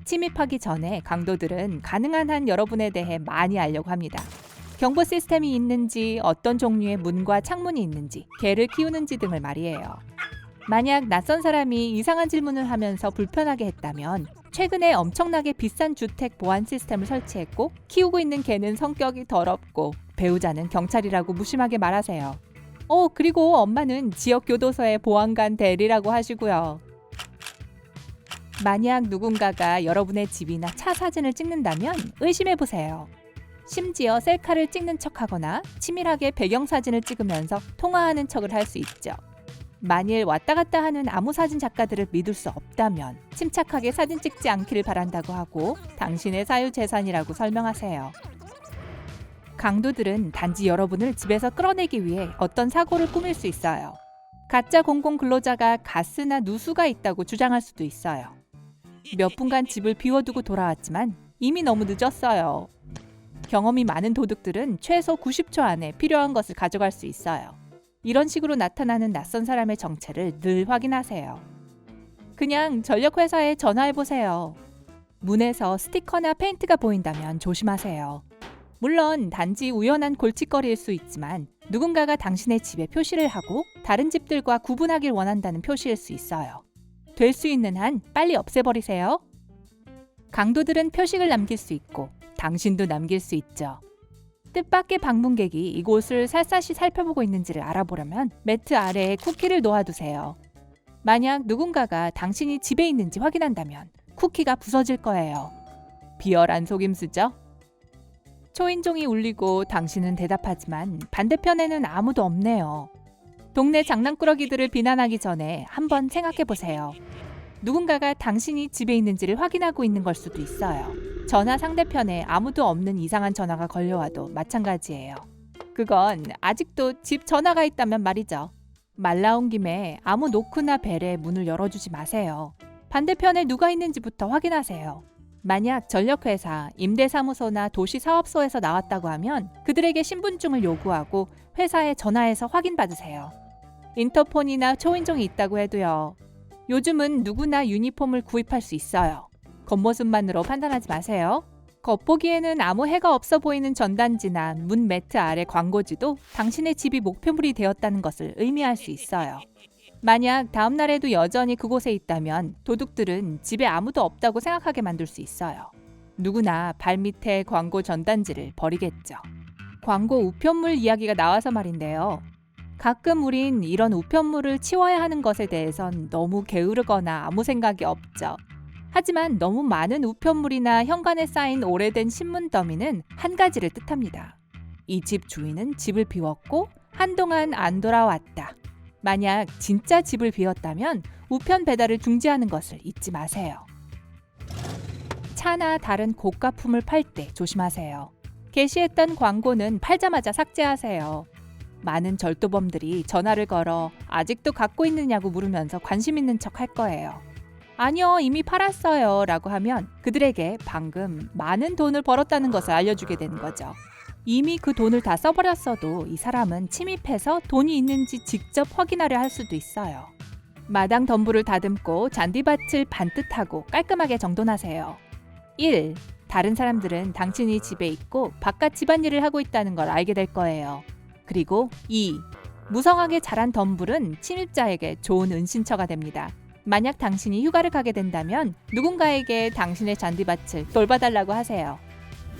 침입하기 전에 강도들은 가능한 한 여러분에 대해 많이 알려고 합니다. 경보 시스템이 있는지, 어떤 종류의 문과 창문이 있는지, 개를 키우는지 등을 말이에요. 만약 낯선 사람이 이상한 질문을 하면서 불편하게 했다면 최근에 엄청나게 비싼 주택 보안 시스템을 설치했고 키우고 있는 개는 성격이 더럽고 배우자는 경찰이라고 무심하게 말하세요. 그리고 엄마는 지역 교도소의 보안관 대리라고 하시고요. 만약 누군가가 여러분의 집이나 차 사진을 찍는다면 의심해보세요. 심지어 셀카를 찍는 척하거나 치밀하게 배경사진을 찍으면서 통화하는 척을 할 수 있죠. 만일 왔다 갔다 하는 아무 사진 작가들을 믿을 수 없다면 침착하게 사진 찍지 않기를 바란다고 하고 당신의 사유재산이라고 설명하세요. 강도들은 단지 여러분을 집에서 끌어내기 위해 어떤 사고를 꾸밀 수 있어요. 가짜 공공근로자가 가스나 누수가 있다고 주장할 수도 있어요. 몇 분간 집을 비워두고 돌아왔지만 이미 너무 늦었어요. 경험이 많은 도둑들은 최소 90초 안에 필요한 것을 가져갈 수 있어요. 이런 식으로 나타나는 낯선 사람의 정체를 늘 확인하세요. 그냥 전력회사에 전화해보세요. 문에서 스티커나 페인트가 보인다면 조심하세요. 물론 단지 우연한 골칫거리일 수 있지만 누군가가 당신의 집에 표시를 하고 다른 집들과 구분하길 원한다는 표시일 수 있어요. 될 수 있는 한 빨리 없애버리세요. 강도들은 표식을 남길 수 있고 당신도 남길 수 있죠. 뜻밖의 방문객이 이곳을 샅샅이 살펴보고 있는지를 알아보려면 매트 아래에 쿠키를 놓아두세요. 만약 누군가가 당신이 집에 있는지 확인한다면 쿠키가 부서질 거예요. 비열한 속임수죠? 초인종이 울리고 당신은 대답하지만 반대편에는 아무도 없네요. 동네 장난꾸러기들을 비난하기 전에 한번 생각해보세요. 누군가가 당신이 집에 있는지를 확인하고 있는 걸 수도 있어요. 전화 상대편에 아무도 없는 이상한 전화가 걸려와도 마찬가지예요. 그건 아직도 집 전화가 있다면 말이죠. 말 나온 김에 아무 노크나 벨에 문을 열어주지 마세요. 반대편에 누가 있는지부터 확인하세요. 만약 전력회사, 임대사무소나 도시사업소에서 나왔다고 하면 그들에게 신분증을 요구하고 회사에 전화해서 확인받으세요. 인터폰이나 초인종이 있다고 해도요. 요즘은 누구나 유니폼을 구입할 수 있어요. 겉모습만으로 판단하지 마세요. 겉보기에는 아무 해가 없어 보이는 전단지나 문 매트 아래 광고지도 당신의 집이 목표물이 되었다는 것을 의미할 수 있어요. 만약 다음 날에도 여전히 그곳에 있다면 도둑들은 집에 아무도 없다고 생각하게 만들 수 있어요. 누구나 발밑에 광고 전단지를 버리겠죠. 광고 우편물 이야기가 나와서 말인데요. 가끔 우린 이런 우편물을 치워야 하는 것에 대해선 너무 게으르거나 아무 생각이 없죠. 하지만 너무 많은 우편물이나 현관에 쌓인 오래된 신문 더미는 한 가지를 뜻합니다. 이 집 주인은 집을 비웠고 한동안 안 돌아왔다. 만약 진짜 집을 비웠다면 우편 배달을 중지하는 것을 잊지 마세요. 차나 다른 고가품을 팔 때 조심하세요. 게시했던 광고는 팔자마자 삭제하세요. 많은 절도범들이 전화를 걸어 아직도 갖고 있느냐고 물으면서 관심 있는 척 할 거예요. 아니요, 이미 팔았어요 라고 하면 그들에게 방금 많은 돈을 벌었다는 것을 알려주게 되는 거죠. 이미 그 돈을 다 써버렸어도 이 사람은 침입해서 돈이 있는지 직접 확인하려 할 수도 있어요. 마당 덤불을 다듬고 잔디밭을 반듯하고 깔끔하게 정돈하세요. 1. 다른 사람들은 당신이 집에 있고 바깥 집안일을 하고 있다는 걸 알게 될 거예요. 그리고 2. 무성하게 자란 덤불은 침입자에게 좋은 은신처가 됩니다. 만약 당신이 휴가를 가게 된다면 누군가에게 당신의 잔디밭을 돌봐달라고 하세요.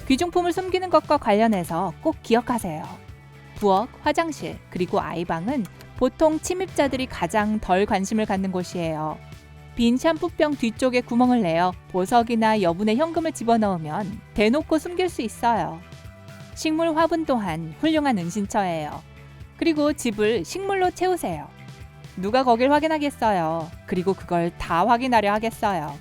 귀중품을 숨기는 것과 관련해서 꼭 기억하세요. 부엌, 화장실, 그리고 아이방은 보통 침입자들이 가장 덜 관심을 갖는 곳이에요. 빈 샴푸병 뒤쪽에 구멍을 내어 보석이나 여분의 현금을 집어넣으면 대놓고 숨길 수 있어요. 식물 화분 또한 훌륭한 은신처예요. 그리고 집을 식물로 채우세요. 누가 거길 확인하겠어요. 그리고 그걸 다 확인하려 하겠어요.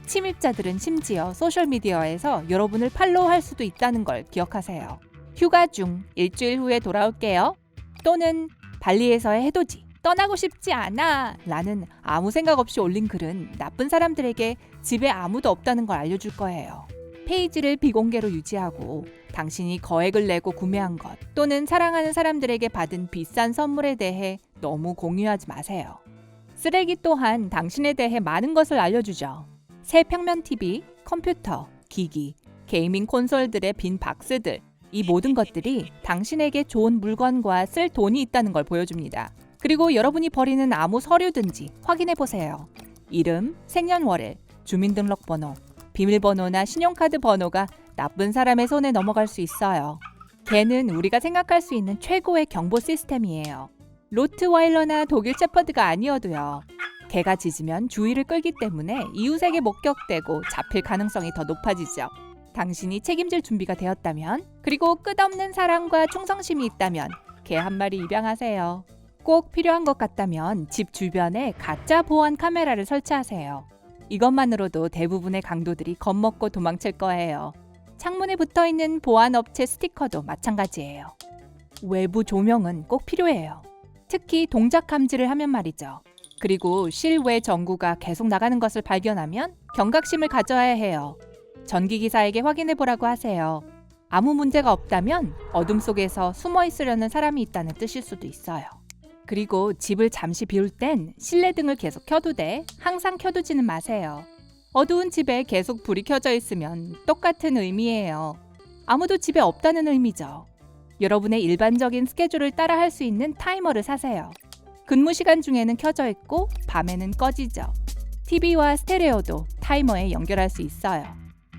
침입자들은 심지어 소셜미디어에서 여러분을 팔로우할 수도 있다는 걸 기억하세요. 휴가 중 일주일 후에 돌아올게요. 또는 발리에서의 해돋이, 떠나고 싶지 않아 라는 아무 생각 없이 올린 글은 나쁜 사람들에게 집에 아무도 없다는 걸 알려줄 거예요. 페이지를 비공개로 유지하고 당신이 거액을 내고 구매한 것 또는 사랑하는 사람들에게 받은 비싼 선물에 대해 너무 공유하지 마세요. 쓰레기 또한 당신에 대해 많은 것을 알려주죠. 새 평면 TV, 컴퓨터, 기기, 게이밍 콘솔들의 빈 박스들, 이 모든 것들이 당신에게 좋은 물건과 쓸 돈이 있다는 걸 보여줍니다. 그리고 여러분이 버리는 아무 서류든지 확인해보세요. 이름, 생년월일, 주민등록번호, 비밀번호나 신용카드 번호가 나쁜 사람의 손에 넘어갈 수 있어요. 개는 우리가 생각할 수 있는 최고의 경보 시스템이에요. 로트와일러나 독일 shepherd가 아니어도요. 개가 짖으면 주의를 끌기 때문에 이웃에게 목격되고 잡힐 가능성이 더 높아지죠. 당신이 책임질 준비가 되었다면, 그리고 끝없는 사랑과 충성심이 있다면 개 한 마리 입양하세요. 꼭 필요한 것 같다면 집 주변에 가짜 보안 카메라를 설치하세요. 이것만으로도 대부분의 강도들이 겁먹고 도망칠 거예요. 창문에 붙어있는 보안업체 스티커도 마찬가지예요. 외부 조명은 꼭 필요해요. 특히 동작 감지를 하면 말이죠. 그리고 실외 전구가 계속 나가는 것을 발견하면 경각심을 가져야 해요. 전기기사에게 확인해보라고 하세요. 아무 문제가 없다면 어둠 속에서 숨어 있으려는 사람이 있다는 뜻일 수도 있어요. 그리고 집을 잠시 비울 땐 실내등을 계속 켜도 돼 항상 켜두지는 마세요. 어두운 집에 계속 불이 켜져 있으면 똑같은 의미예요. 아무도 집에 없다는 의미죠. 여러분의 일반적인 스케줄을 따라 할 수 있는 타이머를 사세요. 근무 시간 중에는 켜져 있고 밤에는 꺼지죠. TV와 스테레오도 타이머에 연결할 수 있어요.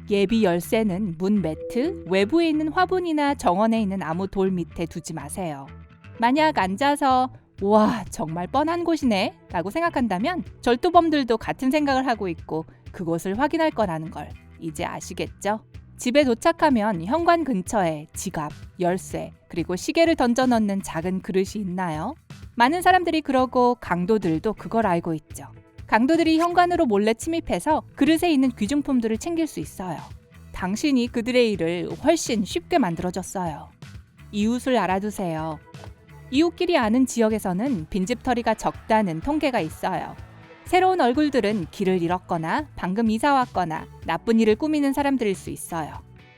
예비 열쇠는 문 매트, 외부에 있는 화분이나 정원에 있는 아무 돌 밑에 두지 마세요. 만약 앉아서 와, 정말 뻔한 곳이네 라고 생각한다면 절도범들도 같은 생각을 하고 있고 그곳을 확인할 거라는 걸 이제 아시겠죠? 집에 도착하면 현관 근처에 지갑, 열쇠, 그리고 시계를 던져 넣는 작은 그릇이 있나요? 많은 사람들이 그러고 강도들도 그걸 알고 있죠. 강도들이 현관으로 몰래 침입해서 그릇에 있는 귀중품들을 챙길 수 있어요. 당신이 그들의 일을 훨씬 쉽게 만들어줬어요. 이웃을 알아두세요. 이웃끼리 아는 지역에서는 빈집털이가 적다는 통계가 있어요. 새로운 얼굴들은 길을 잃었거나 방금 이사 왔거나 나쁜 일을 꾸미는 사람들일 수 있어요.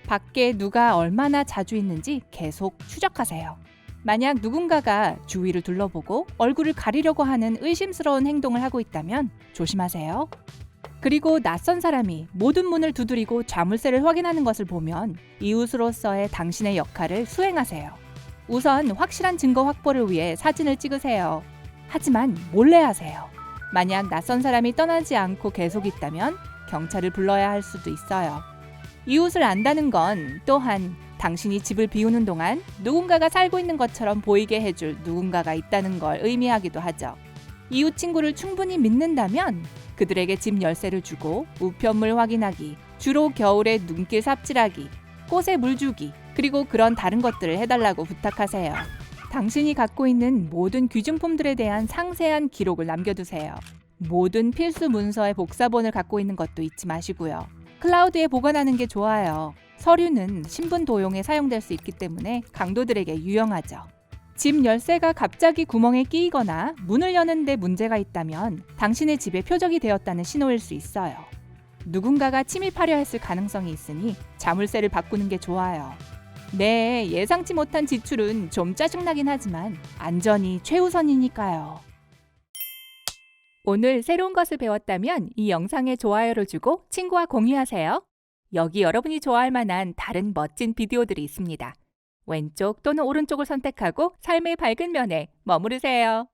밖에 누가 얼마나 자주 있는지 계속 추적하세요. 만약 누군가가 주위를 둘러보고 얼굴을 가리려고 하는 의심스러운 행동을 하고 있다면 조심하세요. 그리고 낯선 사람이 모든 문을 두드리고 자물쇠를 확인하는 것을 보면 이웃으로서의 당신의 역할을 수행하세요. 우선 확실한 증거 확보를 위해 사진을 찍으세요. 하지만 몰래 하세요. 만약 낯선 사람이 떠나지 않고 계속 있다면 경찰을 불러야 할 수도 있어요. 이웃을 안다는 건 또한 당신이 집을 비우는 동안 누군가가 살고 있는 것처럼 보이게 해줄 누군가가 있다는 걸 의미하기도 하죠. 이웃 친구를 충분히 믿는다면 그들에게 집 열쇠를 주고 우편물 확인하기, 주로 겨울에 눈길 삽질하기, 꽃에 물 주기, 그리고 그런 다른 것들을 해달라고 부탁하세요. 당신이 갖고 있는 모든 귀중품들에 대한 상세한 기록을 남겨두세요. 모든 필수 문서의 복사본을 갖고 있는 것도 잊지 마시고요. 클라우드에 보관하는 게 좋아요. 서류는 신분 도용에 사용될 수 있기 때문에 강도들에게 유용하죠. 집 열쇠가 갑자기 구멍에 끼이거나 문을 여는데 문제가 있다면 당신의 집에 표적이 되었다는 신호일 수 있어요. 누군가가 침입하려 했을 가능성이 있으니 자물쇠를 바꾸는 게 좋아요. 네, 예상치 못한 지출은 좀 짜증나긴 하지만 안전이 최우선이니까요. 오늘 새로운 것을 배웠다면 이 영상에 좋아요를 주고 친구와 공유하세요. 여기 여러분이 좋아할 만한 다른 멋진 비디오들이 있습니다. 왼쪽 또는 오른쪽을 선택하고 삶의 밝은 면에 머무르세요.